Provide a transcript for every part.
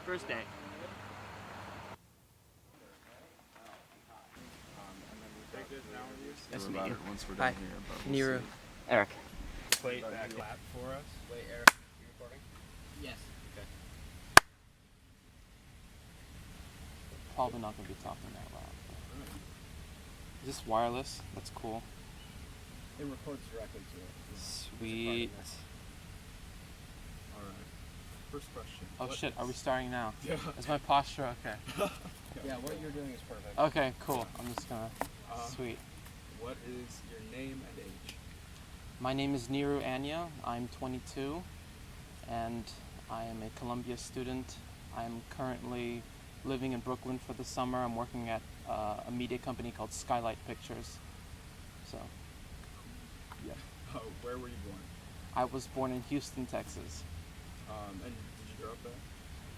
First day. Nice to meet about you. it once we're Hi. done here, but we'll Niru. see. Eric. Play that clap for us. Wait, Eric, you recording? Yes. Okay. Probably not going to be talking that loud. Is this wireless? That's cool. It records directly to it. Sweet. Alright. First question. Oh What shit, are we is- starting now? Yeah. Is my posture okay? Yeah, what you're doing is perfect. Okay, cool. I'm just gonna... Sweet. What is your name and age? My name is Niru Anya. I'm 22 and I am a Columbia student. I'm currently living in Brooklyn for the summer. I'm working at a media company called Skylight Pictures. So, yeah. Oh, where were you born? I was born in Houston, Texas. And did you grow up there?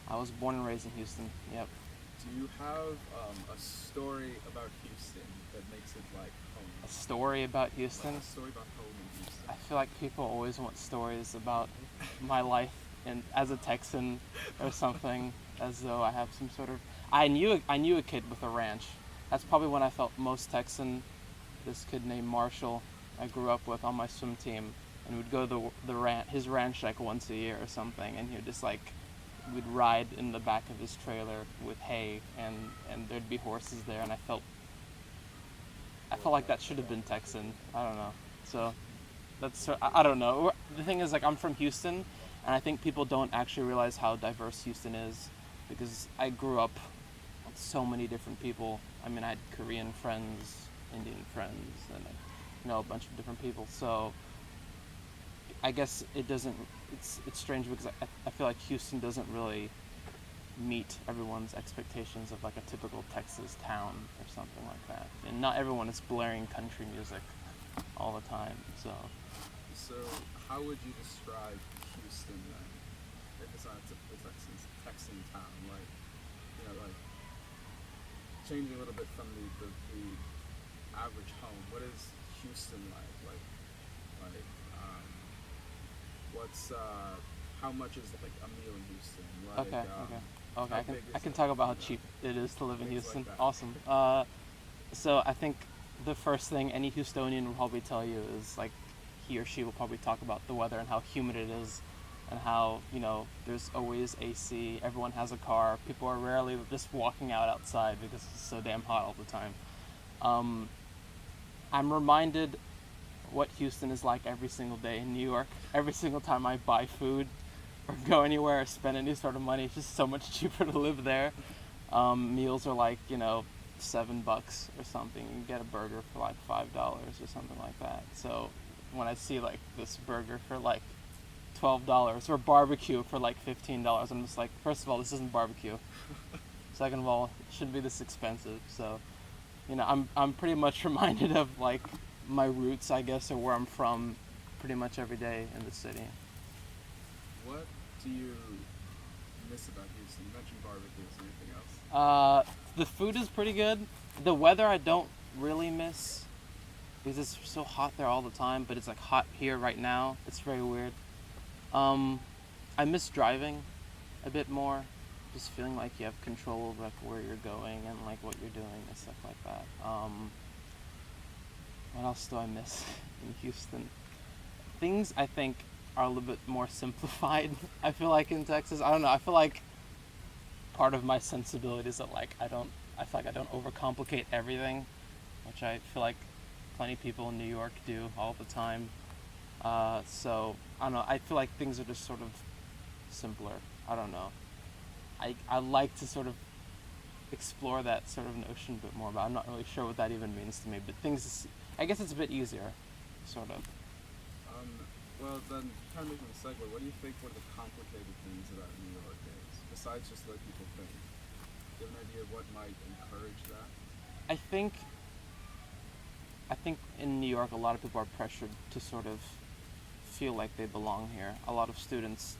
I was born and raised in Houston. Yep. Do you have a story about Houston that makes it like home? A story about Houston. A story about home in Houston. I feel like people always want stories about my life and as a Texan or something, as though I have some sort of... I knew a kid with a ranch. That's probably when I felt most Texan. This kid named Marshall I grew up with on my swim team, and we'd go to his ranch like once a year or something, and he'd just like... we'd ride in the back of his trailer with hay, and there'd be horses there, and I felt like that should have been Texan. I don't know. So that's... I don't know. The thing is, like, I'm from Houston, and I think people don't actually realize how diverse Houston is, because I grew up with so many different people. I mean, I had Korean friends, Indian friends, and a bunch of different people. So I guess it doesn't... It's strange because I feel like Houston doesn't really meet everyone's expectations of like a typical Texas town or something like that. And not everyone is blaring country music all the time. So how would you describe Houston then? If it's not a typical Texan town, like, you know, like changing a little bit from the average home. What is Houston like? What's how much is like a meal in Houston? Like, okay. how I big is can it? talk about how cheap it is to live in Things like Houston. that. Awesome. So I think the first thing any Houstonian will probably tell you is like he or she will probably talk about the weather and how humid it is, and how, you know, there's always AC. Everyone has a car. People are rarely just walking outside because it's so damn hot all the time. I'm reminded what Houston is like every single day in New York. Every single time I buy food or go anywhere or spend any sort of money, it's just so much cheaper to live there. Meals are like, you know, $7 or something. You can get a burger for like $5 or something like that. So when I see like this burger for like $12 or barbecue for like $15, I'm just like, first of all, this isn't barbecue. Second of all, it shouldn't be this expensive. So, you know, I'm pretty much reminded of like my roots, I guess, or where I'm from pretty much every day in the city. What do you miss about Houston? You mentioned barbecues. Anything else? The food is pretty good. The weather I don't really miss because it's so hot there all the time, but it's like hot here right now. It's very weird. I miss driving a bit more. Just feeling like you have control of like where you're going and like what you're doing and stuff like that. What else do I miss in Houston? Things I think are a little bit more simplified. I feel like in Texas, I don't know. I feel like part of my sensibility is that like I feel like I don't overcomplicate everything, which I feel like plenty of people in New York do all the time. So I don't know. I feel like things are just sort of simpler. I don't know. I like to sort of explore that sort of notion a bit more, but I'm not really sure what that even means to me. But I guess it's a bit easier, sort of. Well, then, kind of making a segue, what do you think one of the complicated things about New York is, besides just what people think? Do you have an idea of what might encourage that? I think in New York, a lot of people are pressured to sort of feel like they belong here. A lot of students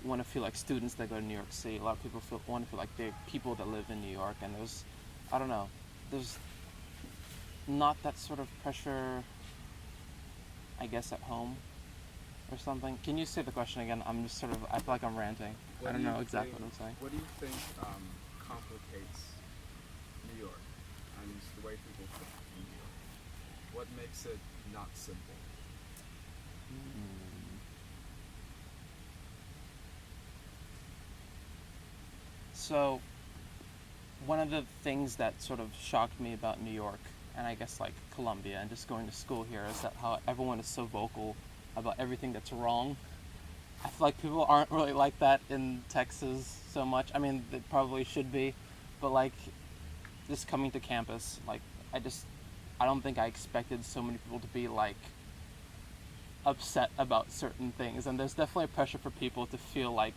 want to feel like students that go to New York City. A lot of people want to feel like they're people that live in New York, and there's not that sort of pressure, I guess, at home or something. Can you say the question again? I'm just sort of, I feel like I'm ranting. I don't know exactly what I'm saying. What do you think complicates New York and the way people think in New York? What makes it not simple? So, one of the things that sort of shocked me about New York, and I guess like Columbia and just going to school here, is that how everyone is so vocal about everything that's wrong. I feel like people aren't really like that in Texas so much. I mean, they probably should be, but like, just coming to campus, like, I don't think I expected so many people to be like upset about certain things, and there's definitely a pressure for people to feel like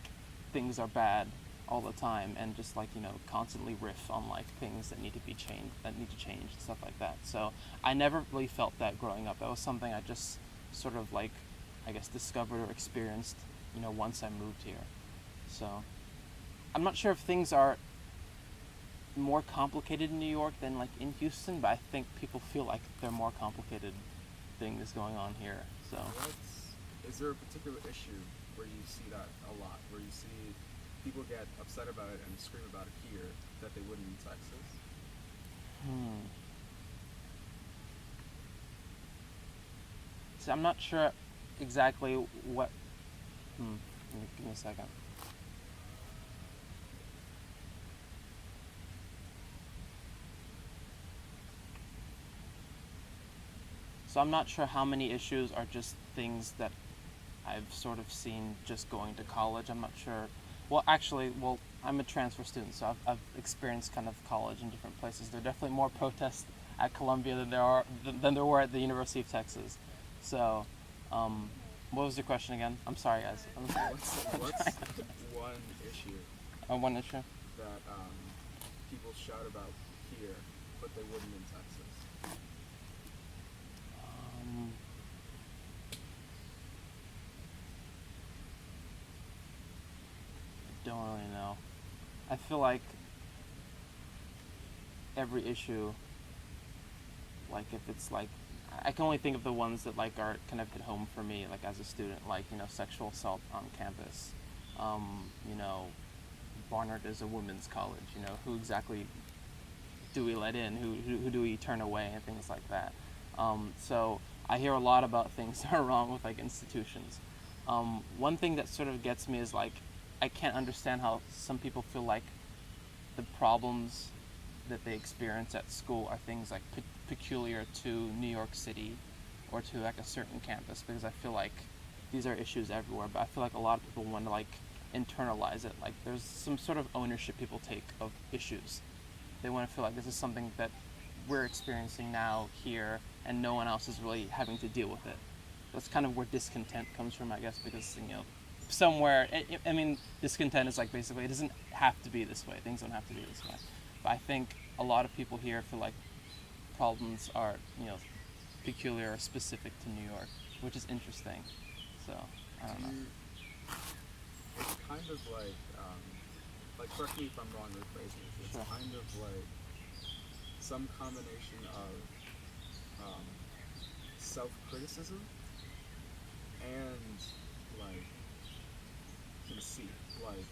things are bad all the time, and just like, you know, constantly riff on like things that need to change, and stuff like that. So I never really felt that growing up. That was something I just sort of like, I guess, discovered or experienced, you know, once I moved here. So I'm not sure if things are more complicated in New York than like in Houston, but I think people feel like they're more complicated things going on here. So Is there a particular issue where you see that a lot, where you see people get upset about it and scream about it here that they wouldn't in Texas? So I'm not sure exactly what. Give me a second. So I'm not sure how many issues are just things that I've sort of seen just going to college. I'm not sure. Well, actually, I'm a transfer student, so I've experienced kind of college in different places. There are definitely more protests at Columbia than there were at the University of Texas. So, what was your question again? I'm sorry, guys. What's one issue One issue? that people shout about here, but they wouldn't in Texas? Don't really know. I feel like every issue, like if it's like, I can only think of the ones that like are kind of hit home for me, like as a student, like, you know, sexual assault on campus. You know, Barnard is a women's college. You know, who exactly do we let in? Who do we turn away, and things like that. So I hear a lot about things that are wrong with like institutions. One thing that sort of gets me is like, I can't understand how some people feel like the problems that they experience at school are things like peculiar to New York City or to like a certain campus, because I feel like these are issues everywhere, but I feel like a lot of people want to like internalize it. Like there's some sort of ownership people take of issues. They want to feel like this is something that we're experiencing now here and no one else is really having to deal with it. That's kind of where discontent comes from, I guess, because, you know, somewhere, I mean, discontent is like basically, it doesn't have to be this way. Things don't have to be this way. But I think a lot of people here feel like problems are, you know, peculiar or specific to New York, which is interesting. So, I don't know. It's kind of like correct me if I'm wrong with phrasing it. It's Sure. kind of like some combination of self-criticism and like conceit, like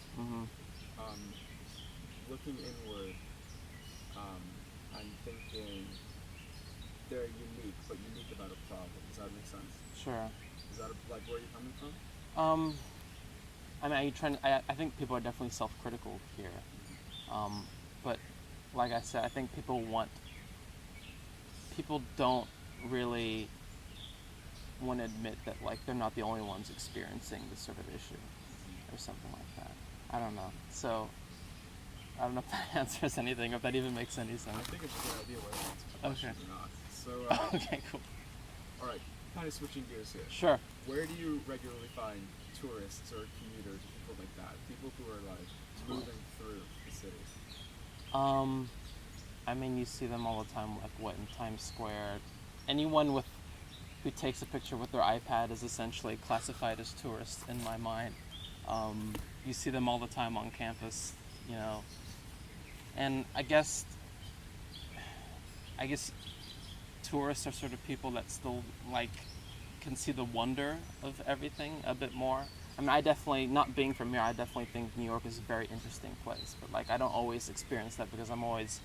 looking inward and thinking they're unique, but unique about a problem. Does that make sense? Sure. Is that like where you're coming from? I mean, are you trying? I think people are definitely self-critical here, but like I said, I think people don't really want to admit that like they're not the only ones experiencing this sort of issue or something like that. I don't know. So I don't know if that answers anything, or if that even makes any sense. I think it's a good idea whether it answers the question or not. So, okay, cool. All right, kind of switching gears here. Sure. Where do you regularly find tourists or commuters, people like that, people who are like moving through the city? I mean, you see them all the time, like in Times Square. Anyone who takes a picture with their iPad is essentially classified as tourists in my mind. You see them all the time on campus, you know. And I guess tourists are sort of people that still like can see the wonder of everything a bit more. I mean, I definitely, not being from here, I definitely think New York is a very interesting place. But like, I don't always experience that because I'm always,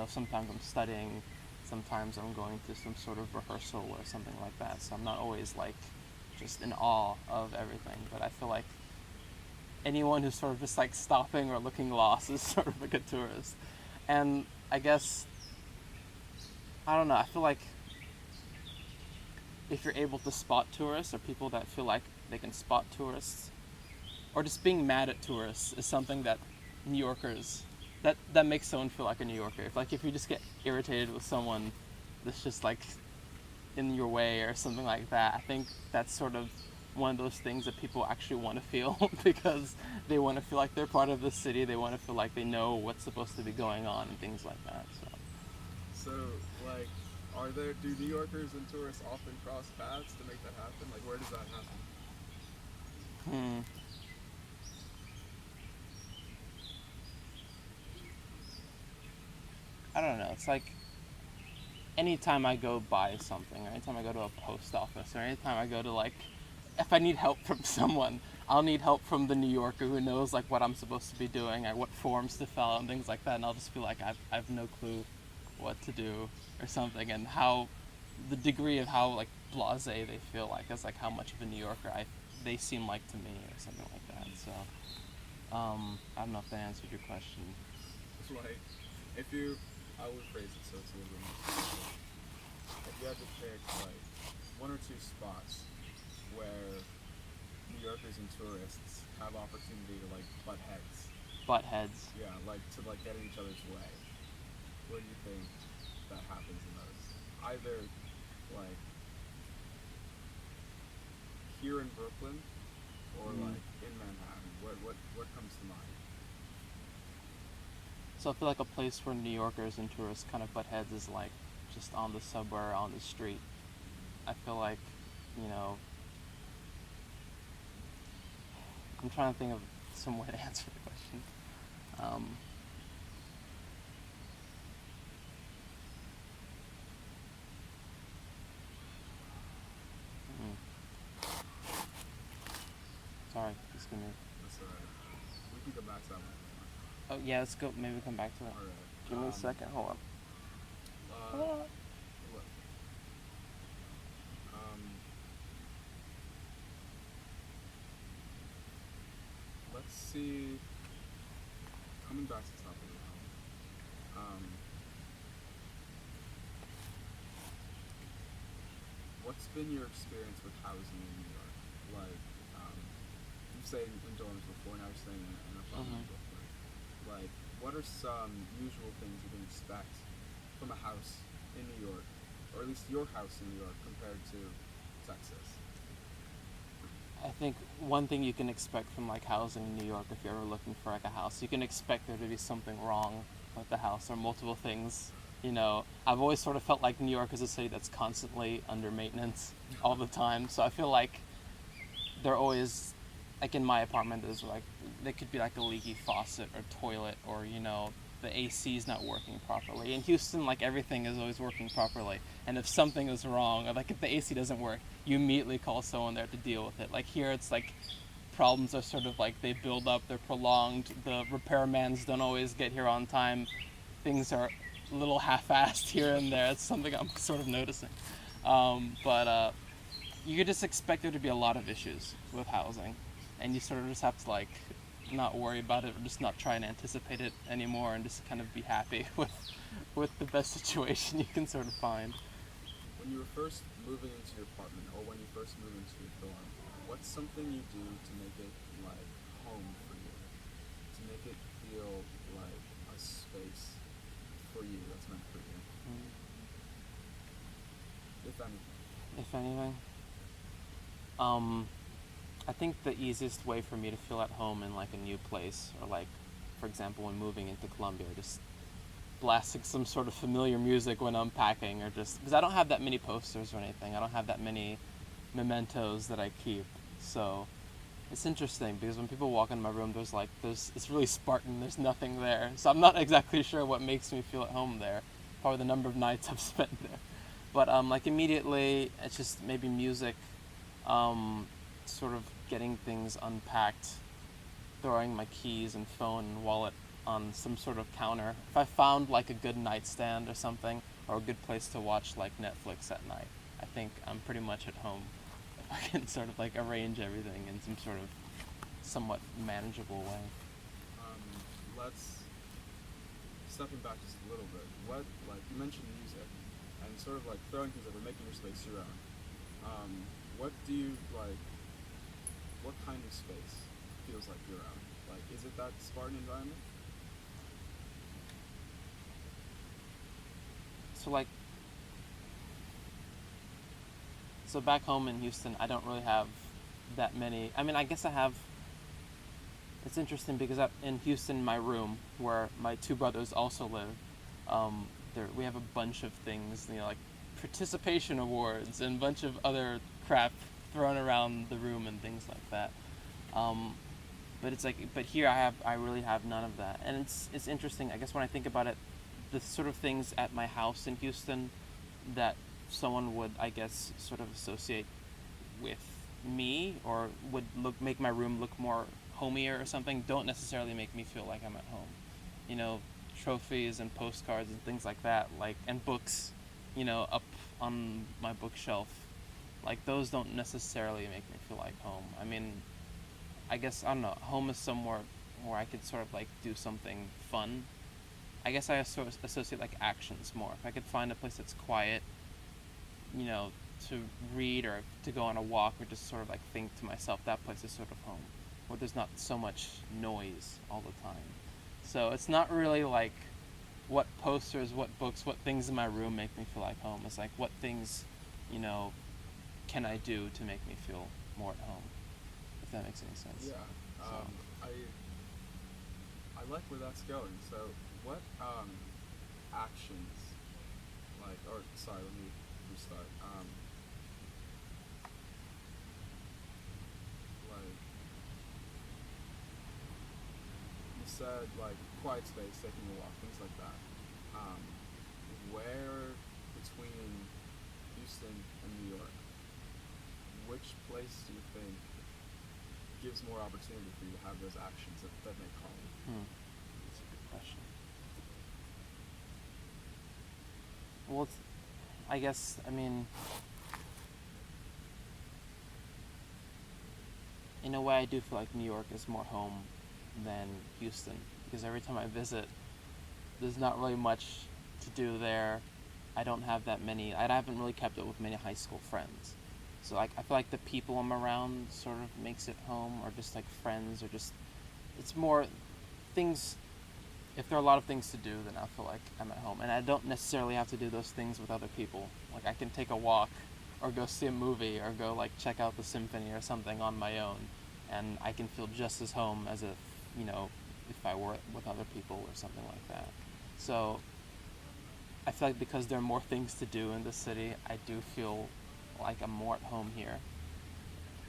sometimes I'm studying, sometimes I'm going to some sort of rehearsal or something like that. So I'm not always like just in awe of everything. But I feel like anyone who's sort of just like stopping or looking lost is sort of like a tourist. And I guess, I don't know, I feel like if you're able to spot tourists or people that feel like they can spot tourists, or just being mad at tourists is something that New Yorkers, that makes someone feel like a New Yorker. If you just get irritated with someone that's just like in your way or something like that, I think that's sort of one of those things that people actually want to feel because they want to feel like they're part of the city. They want to feel like they know what's supposed to be going on and things like that. So, like, do New Yorkers and tourists often cross paths to make that happen? Like, where does that happen? I don't know. It's like anytime I go buy something, or anytime I go to a post office, or anytime I go to like, if I need help from someone, I'll need help from the New Yorker who knows like what I'm supposed to be doing, or what forms to fill out and things like that, and I'll just feel like I've no clue what to do or something, and how the degree of how like blasé they feel like is like how much of a New Yorker they seem like to me or something like that. So I don't know if that answered your question. It's like, I would phrase it so it's a little bit more specific. If you had to pick like one or two spots where New Yorkers and tourists have opportunity to like butt heads. Butt heads. Yeah, like to like get in each other's way. Where do you think that happens in those? Either like here in Brooklyn or like in Manhattan. What comes to mind? So I feel like a place where New Yorkers and tourists kind of butt heads is like just on the subway or on the street. I feel like, I'm trying to think of some way to answer the question. Sorry, just give me. That's alright. We can go back to that one. Oh yeah, let's go. Maybe come back to it. Alright. Give me a second. Hold on. Look. Let's see. Coming back to the topic now. What's been your experience with housing in New York? Like, you've stayed in dorms before, now you're staying in an apartment before. Like, what are some usual things you can expect from a house in New York, or at least your house in New York, compared to Texas? I think one thing you can expect from like housing in New York, if you're ever looking for like a house, you can expect there to be something wrong with the house or multiple things. I've always sort of felt like New York is a city that's constantly under maintenance all the time. So I feel like they're always, like in my apartment, there's like, there could be like a leaky faucet or toilet, or the AC is not working properly. In Houston, like everything is always working properly, and if something is wrong, or like if the AC doesn't work, you immediately call someone there to deal with it. Like here, it's like problems are sort of like they build up, they're prolonged. The repairmans don't always get here on time. Things are a little half-assed here and there. It's something I'm sort of noticing. But you could just expect there to be a lot of issues with housing, and you sort of just have to like not worry about it, or just not try and anticipate it anymore, and just kind of be happy with the best situation you can sort of find. When you were first moving into your apartment, or when you first moved into your dorm, what's something you do to make it like home for you? To make it feel like a space for you that's meant for you? If anything. If anything? I think the easiest way for me to feel at home in like a new place, or like, for example, when moving into Columbia, just blasting some sort of familiar music when I'm packing, or just, because I don't have that many posters or anything. I don't have that many mementos that I keep. So it's interesting because when people walk into my room, it's really Spartan. There's nothing there. So I'm not exactly sure what makes me feel at home there. Probably the number of nights I've spent there. But like immediately, it's just maybe music. sort of getting things unpacked, throwing my keys and phone and wallet on some sort of counter. If I found like a good nightstand or something, or a good place to watch like Netflix at night, I think I'm pretty much at home. If I can sort of like arrange everything in some sort of somewhat manageable way. Let's stepping back just a little bit. What, like you mentioned music and sort of like throwing things over, making your space your own. What do you like? What kind of space feels like your own? Like, is it that Spartan environment? So back home in Houston, I don't really have that many. I mean, I guess I have. It's interesting because in Houston, my room, where my two brothers also live, we have a bunch of things, like participation awards and a bunch of other crap thrown around the room and things like that. But here I really have none of that, and it's interesting. I guess when I think about it, the sort of things at my house in Houston that someone would, I guess, sort of associate with me or would make my room look more homier or something, don't necessarily make me feel like I'm at home. Trophies and postcards and things like that, and books, up on my bookshelf, those don't necessarily make me feel like home. I mean, I guess, I don't know, home is somewhere where I could sort of do something fun. I guess I associate actions more. If I could find a place that's quiet, to read or to go on a walk or just sort of think to myself, that place is sort of home, where there's not so much noise all the time. So it's not really what posters, what books, what things in my room make me feel like home. It's what things, can I do to make me feel more at home, if that makes any sense. Yeah. I like where that's going. So what actions, let me restart. You said quiet space, taking a walk, things like that. Where between Houston and New York, which place do you think gives more opportunity for you to have those actions that make home? That's a good question. Well, I guess, in a way I do feel like New York is more home than Houston, because every time I visit, there's not really much to do there. I don't have that many, I haven't really kept up with many high school friends. So I feel like the people I'm around sort of makes it home, or just friends, or just, it's more things. If there are a lot of things to do, then I feel like I'm at home. And I don't necessarily have to do those things with other people. I can take a walk, or go see a movie, or go check out the symphony or something on my own, and I can feel just as home as if I were with other people or something like that. So I feel like because there are more things to do in the city, I do feel like I'm more at home here.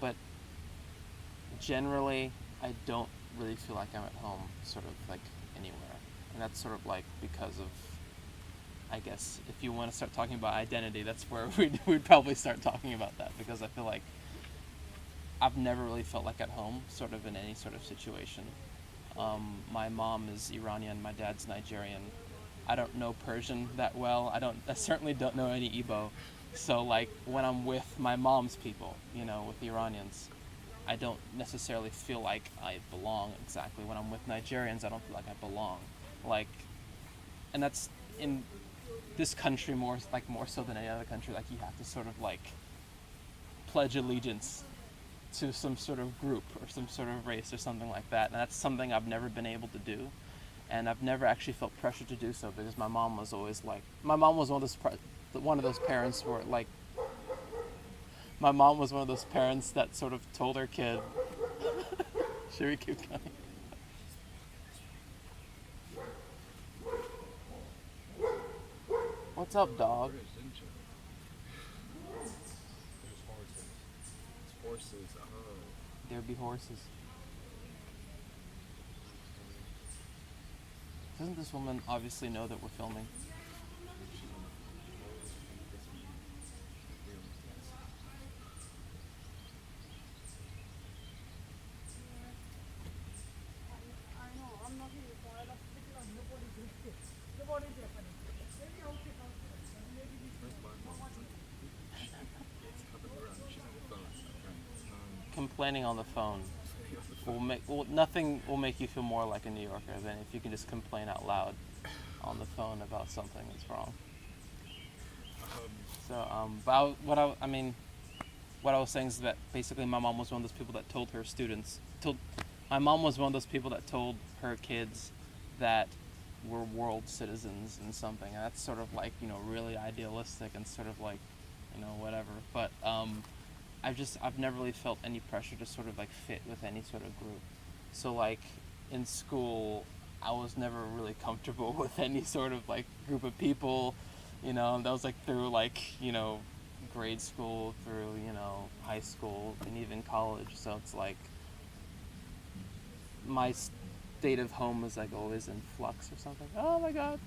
But generally, I don't really feel like I'm at home sort of anywhere. And that's sort of because of, I guess, if you want to start talking about identity, that's where we'd probably start talking about that, because I feel like I've never really felt like at home sort of in any sort of situation. My mom is Iranian, my dad's Nigerian. I don't know Persian that well. I certainly don't know any Igbo. So when I'm with my mom's people, with the Iranians, I don't necessarily feel like I belong exactly. When I'm with Nigerians, I don't feel like I belong. And that's in this country more so than any other country. You have to sort of pledge allegiance to some sort of group or some sort of race or something like that. And that's something I've never been able to do. And I've never actually felt pressure to do so, because my mom was always one of those parents where my mom was one of those parents that sort of told her kid, should we keep going? What's up, dog? Horses. Oh. There'd be horses. Doesn't this woman obviously know that we're filming? complaining on the phone nothing will make you feel more like a New Yorker than if you can just complain out loud on the phone about something that's wrong. So, but what I was saying is that basically my mom was one of those people that told her kids that we're world citizens and something. And that's sort of like, really idealistic and sort of like, whatever. But I've never really felt any pressure to sort of like fit with any sort of group. So like in school, I was never really comfortable with any sort of like group of people, and that was like through like, grade school, through, high school, and even college. So it's like my state of home is like always in flux or something. Oh my god.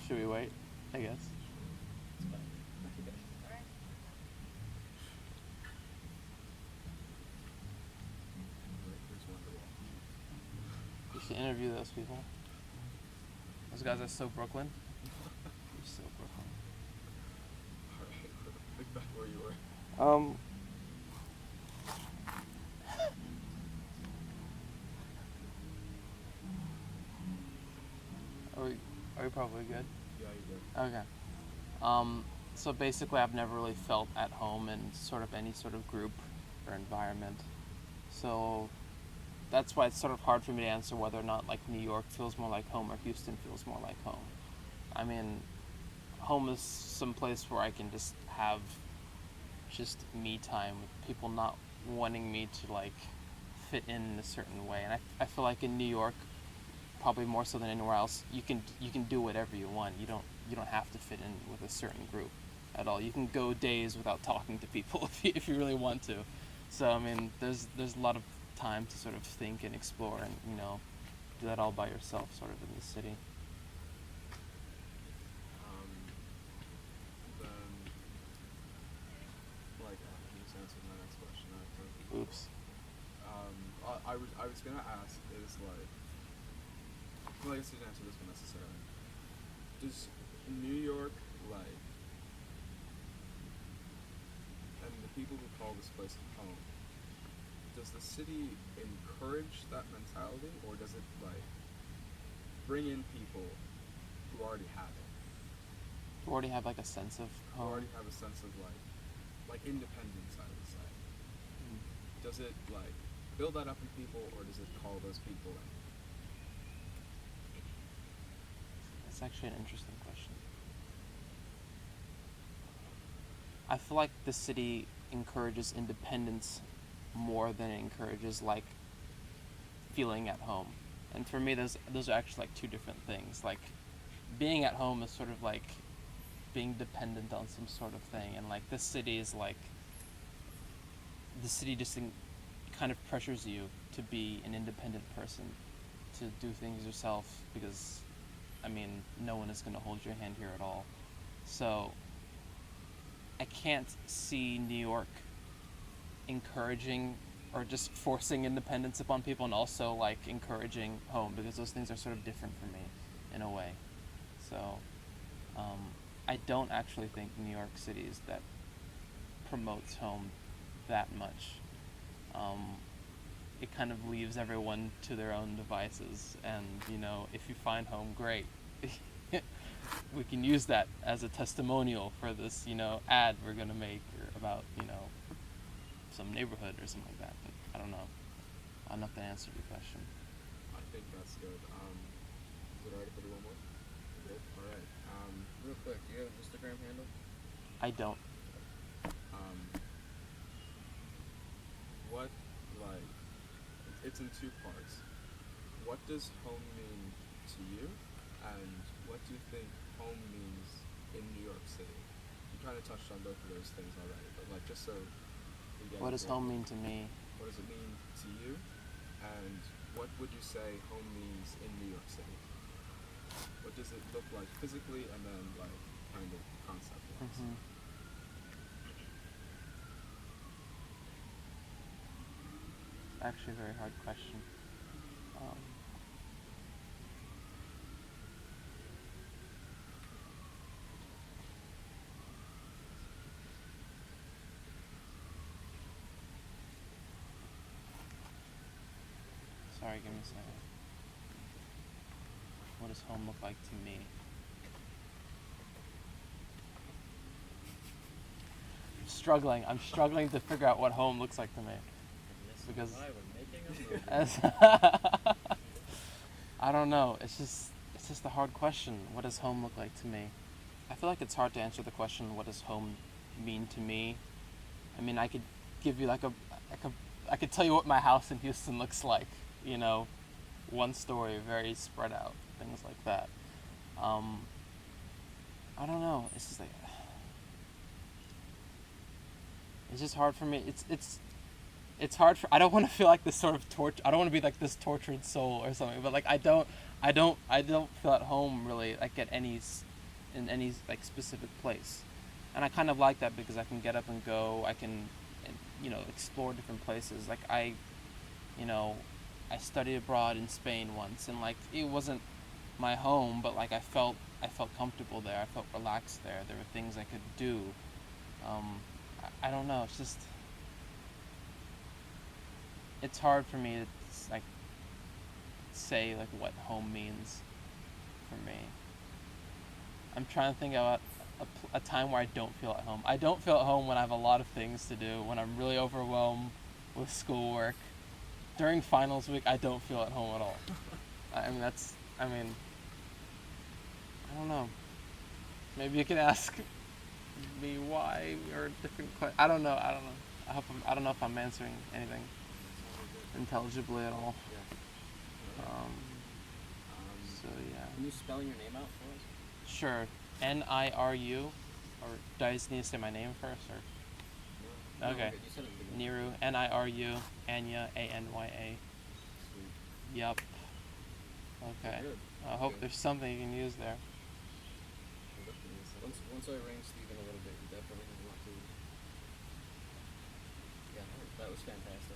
Should we wait? I guess. You should interview those people. Those guys are so Brooklyn. You're so Brooklyn. Alright, think back where you were. Are we probably good? Yeah, you're good. Okay. So basically I've never really felt at home in sort of any sort of group or environment. So that's why it's sort of hard for me to answer whether or not like New York feels more like home or Houston feels more like home. I mean, home is some place where I can just have just me time with people not wanting me to like fit in a certain way. And I feel like in New York, probably more so than anywhere else, you can do whatever you want. You don't have to fit in with a certain group at all. You can go days without talking to people if you really want to. So I mean, there's a lot of time to sort of think and explore and do that all by yourself sort of in the city. Then like you just answered my next question actually. Oops. I was gonna ask is like, well, I guess you didn't answer this one necessarily. Does New York, like, and the people who call this place home, does the city encourage that mentality, or does it, like, bring in people who already have it? You already have, like, a sense of Who home? already have a sense of, like independence, I would say. Does it, like, build that up in people, or does it call those people in? That's actually an interesting question. I feel like the city encourages independence more than it encourages like feeling at home. And for me, those are actually like two different things. Like being at home is sort of like being dependent on some sort of thing, and like this city is like the city just kind of pressures you to be an independent person, to do things yourself, because I mean, no one is going to hold your hand here at all. So I can't see New York encouraging or just forcing independence upon people, and also like encouraging home, because those things are sort of different for me in a way. So I don't actually think New York City is that promotes home that much. It kind of leaves everyone to their own devices, and if you find home, great. We can use that as a testimonial for this ad we're gonna make about some neighborhood or something like that. But I don't know. I don't know if that answered your question. I think that's good. Is it alright if I do one more? Good. All right. Real quick, do you have an Instagram handle? I don't. What, like, it's in two parts. What does home mean to you, and what do you think home means in New York City? You kind of touched on both of those things already, but like just so we get. What does home mean to me? What does it mean to you, and what would you say home means in New York City? What does it look like physically, and then like kind of concept-wise? Mm-hmm. Actually, a very hard question. Sorry, give me a second. What does home look like to me? I'm struggling to figure out what home looks like to me. Because Why we're making a movie. as I don't know. It's just a hard question. What does home look like to me? I feel like it's hard to answer the question, what does home mean to me? I mean, I could give you I could tell you what my house in Houston looks like, you know, one story, very spread out, things like that. I don't know. It's just like, it's just hard for me. It's hard for, I don't want to feel like this sort of I don't want to be like this tortured soul or something, but like I don't feel at home really, like in any like specific place. And I kind of like that because I can get up and go, I can, you know, explore different places. Like I studied abroad in Spain once, and like it wasn't my home, but like I felt comfortable there. I felt relaxed there. There were things I could do. I don't know. It's just, it's hard for me to like say like what home means for me. I'm trying to think about a time where I don't feel at home. I don't feel at home when I have a lot of things to do, when I'm really overwhelmed with schoolwork. During finals week, I don't feel at home at all. I don't know. Maybe you could ask me why, or different questions. I don't know. I don't know if I'm answering anything intelligibly at all. So yeah. Can you spell your name out for us? Sure. Niru, or do I just need to say my name first, or? No, Okay. You said it at the beginning. Niru, Niru, Anya, Anya. Yup. Okay. Good. I hope Good. there's something you can use there. Once I rang Steven a little bit, he definitely has a lot to. Yeah, that was fantastic.